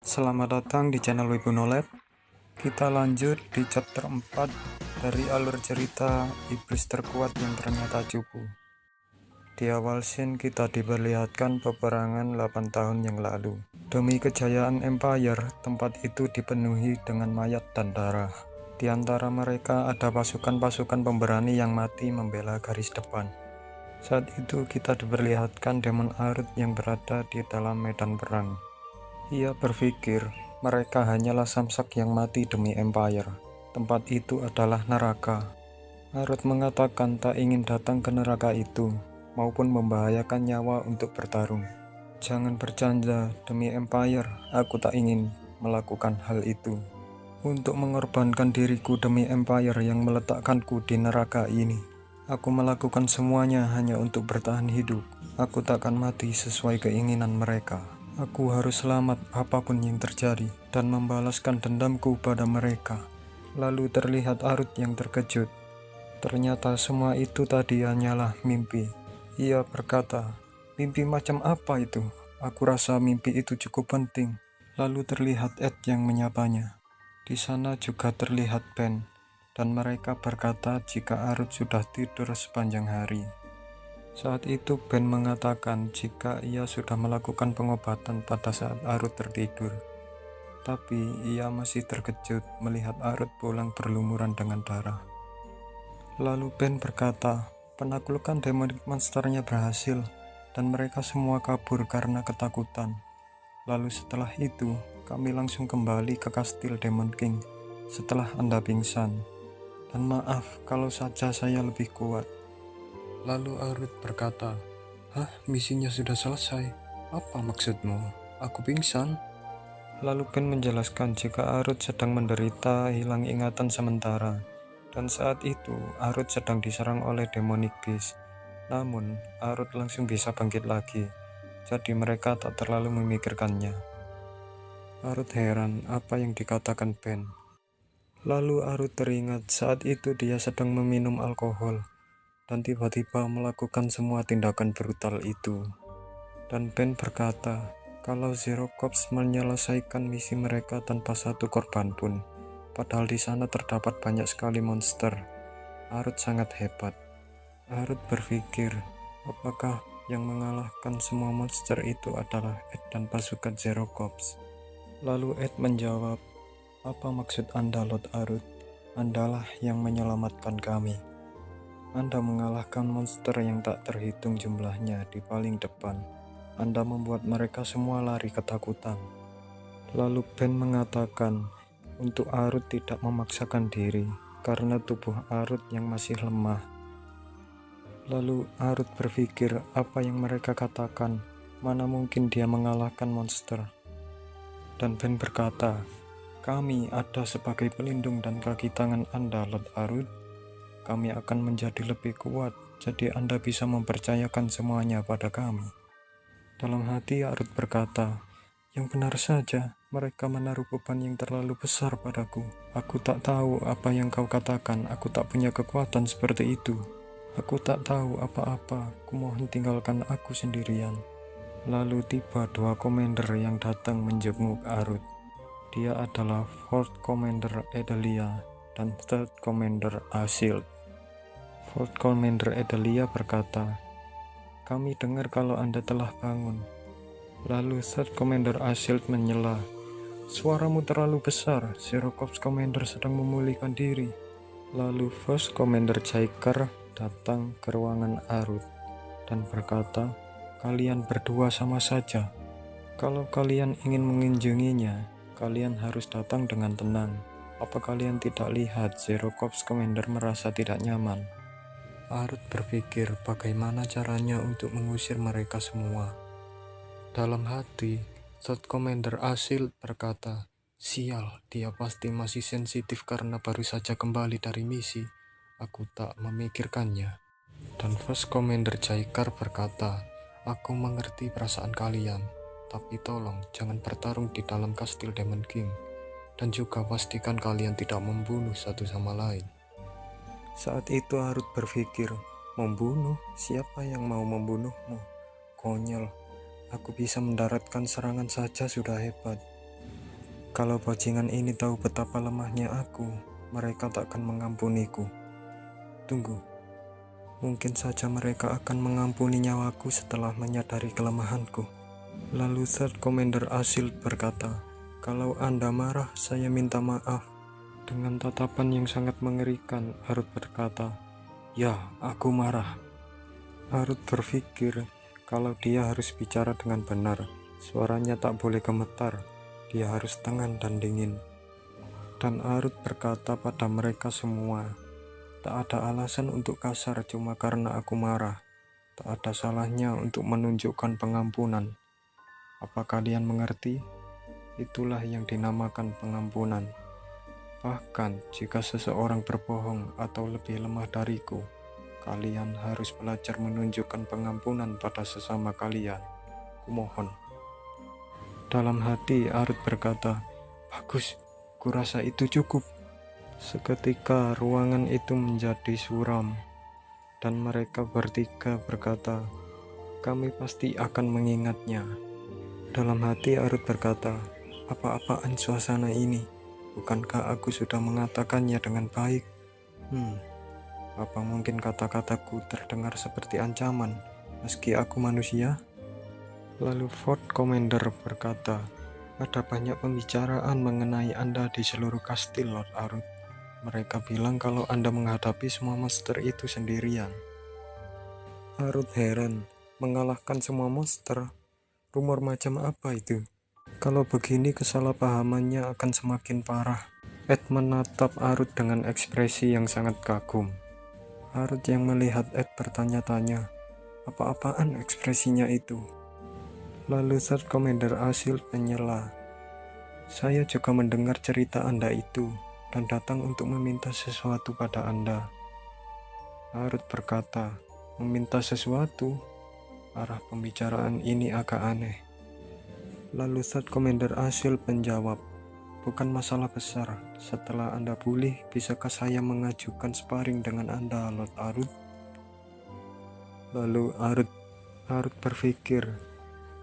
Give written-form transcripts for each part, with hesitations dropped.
Selamat datang di channel Wibuno Lab. Kita lanjut di chapter 4 dari alur cerita iblis terkuat yang ternyata cupu. Di awal scene kita diperlihatkan peperangan 8 tahun yang lalu. Demi kejayaan Empire, tempat itu dipenuhi dengan mayat dan darah. Di antara mereka ada pasukan-pasukan pemberani yang mati membela garis depan. Saat itu kita diperlihatkan Demon Arut yang berada di dalam medan perang. Ia berpikir mereka hanyalah samsak yang mati demi Empire. Tempat itu adalah neraka. Arut mengatakan tak ingin datang ke neraka itu, maupun membahayakan nyawa untuk bertarung. Jangan bercanda, demi Empire, aku tak ingin melakukan hal itu. Untuk mengorbankan diriku demi Empire yang meletakkanku di neraka ini. Aku melakukan semuanya hanya untuk bertahan hidup. Aku takkan mati sesuai keinginan mereka. Aku harus selamat apapun yang terjadi dan membalaskan dendamku pada mereka. Lalu terlihat Arut yang terkejut. Ternyata semua itu tadi hanyalah mimpi. Ia berkata, "Mimpi macam apa itu? Aku rasa mimpi itu cukup penting." Lalu terlihat Ed yang menyapanya. Di sana juga terlihat Ben, dan mereka berkata jika Arut sudah tidur sepanjang hari. Saat itu Ben mengatakan jika ia sudah melakukan pengobatan pada saat Arut tertidur. Tapi ia masih terkejut melihat Arut pulang berlumuran dengan darah. Lalu Ben berkata, penaklukan demonic monsternya berhasil dan mereka semua kabur karena ketakutan. Lalu setelah itu, kami langsung kembali ke kastil Demon King setelah Anda pingsan. Dan maaf kalau saja saya lebih kuat. Lalu Arut berkata, "Hah, misinya sudah selesai? Apa maksudmu? Aku pingsan?" Lalu Ben menjelaskan jika Arut sedang menderita hilang ingatan sementara. Dan saat itu, Arut sedang diserang oleh demonic beast. Namun, Arut langsung bisa bangkit lagi. Jadi mereka tak terlalu memikirkannya. Arut heran apa yang dikatakan Ben. Lalu Arut teringat saat itu dia sedang meminum alkohol. Dan tiba-tiba melakukan semua tindakan brutal itu. Dan Ben berkata, kalau Zero Corps menyelesaikan misi mereka tanpa satu korban pun, padahal di sana terdapat banyak sekali monster. Arut sangat hebat. Arut berpikir, apakah yang mengalahkan semua monster itu adalah Ed dan pasukan Zero Corps? Lalu Ed menjawab, apa maksud Anda, Lord Arut? Andalah yang menyelamatkan kami. Anda mengalahkan monster yang tak terhitung jumlahnya di paling depan. Anda membuat mereka semua lari ketakutan. Lalu Ben mengatakan untuk Arut tidak memaksakan diri karena tubuh Arut yang masih lemah. Lalu Arut berpikir apa yang mereka katakan, mana mungkin dia mengalahkan monster. Dan Ben berkata, kami ada sebagai pelindung dan kaki tangan Anda, Lord Arut. Kami akan menjadi lebih kuat, jadi Anda bisa mempercayakan semuanya pada kami. Dalam hati Arut berkata, yang benar saja, mereka menaruh beban yang terlalu besar padaku. Aku tak tahu apa yang kau katakan, aku tak punya kekuatan seperti itu. Aku tak tahu apa-apa, kumohon tinggalkan aku sendirian. Lalu tiba dua komander yang datang menjenguk Arut. Dia adalah 4th Commander Edelia dan 3rd Commander Asild. 4th Commander Edelia berkata, kami dengar kalau Anda telah bangun. Lalu 3rd Commander Asild menyela, suaramu terlalu besar, Zero Corps Commander sedang memulihkan diri. Lalu 1st Commander Jaikar datang ke ruangan Arut dan berkata, kalian berdua sama saja. Kalau kalian ingin mengunjunginya, kalian harus datang dengan tenang. Apa kalian tidak lihat Zero Corps Commander merasa tidak nyaman? Arut berpikir bagaimana caranya untuk mengusir mereka semua. Dalam hati, 3rd Commander Asild berkata, sial, dia pasti masih sensitif karena baru saja kembali dari misi. Aku tak memikirkannya. Dan 1st Commander Jaikar berkata, aku mengerti perasaan kalian, tapi tolong jangan bertarung di dalam kastil Demon King. Dan juga pastikan kalian tidak membunuh satu sama lain. Saat itu Arut berpikir, membunuh? Siapa yang mau membunuhmu? Konyol, aku bisa mendaratkan serangan saja sudah hebat. Kalau bajingan ini tahu betapa lemahnya aku, mereka tak akan mengampuniku. Tunggu, mungkin saja mereka akan mengampuni nyawaku setelah menyadari kelemahanku. Lalu Third Commander Asil berkata, "Kalau Anda marah, saya minta maaf." Dengan tatapan yang sangat mengerikan, Arut berkata, "Ya, aku marah." Arut berpikir kalau dia harus bicara dengan benar. Suaranya tak boleh gemetar, dia harus tenang dan dingin. Dan Arut berkata pada mereka semua, "Tak ada alasan untuk kasar cuma karena aku marah. Tak ada salahnya untuk menunjukkan pengampunan. Apa kalian mengerti? Itulah yang dinamakan pengampunan. Bahkan jika seseorang berbohong atau lebih lemah dariku, kalian harus belajar menunjukkan pengampunan pada sesama kalian. Kumohon." Dalam hati Arut berkata, "Bagus, kurasa itu cukup." Seketika ruangan itu menjadi suram, dan mereka bertiga berkata, "Kami pasti akan mengingatnya." Dalam hati Arut berkata, "Apa-apaan suasana ini? Bukankah aku sudah mengatakannya dengan baik? Apa mungkin kata-kataku terdengar seperti ancaman, meski aku manusia?" Lalu Fourth Commander berkata, "Ada banyak pembicaraan mengenai Anda di seluruh kastil, Lord Arut. Mereka bilang kalau Anda menghadapi semua monster itu sendirian." Arut heran, mengalahkan semua monster? Rumor macam apa itu? Kalau begini kesalahpahamannya akan semakin parah. Ed menatap Arut dengan ekspresi yang sangat kagum. Arut yang melihat Ed bertanya-tanya, apa-apaan ekspresinya itu? Lalu Third Commander Asil menyela, "Saya juga mendengar cerita Anda itu dan datang untuk meminta sesuatu pada Anda." Arut berkata, "Meminta sesuatu?" Arah pembicaraan ini agak aneh. Lalu Third Commander Asil menjawab, "Bukan masalah besar. Setelah Anda pulih, bisakah saya mengajukan sparring dengan Anda, Lord Arut?" Lalu Arut berpikir,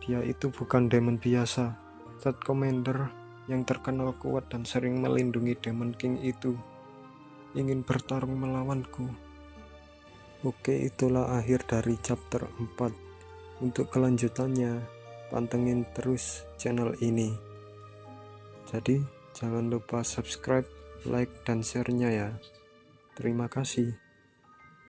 dia itu bukan demon biasa. Third Commander yang terkenal kuat dan sering melindungi Demon King itu ingin bertarung melawanku. Oke, itulah akhir dari chapter 4. Untuk kelanjutannya, pantengin terus channel ini. Jadi, jangan lupa subscribe, like, dan share-nya ya. Terima kasih.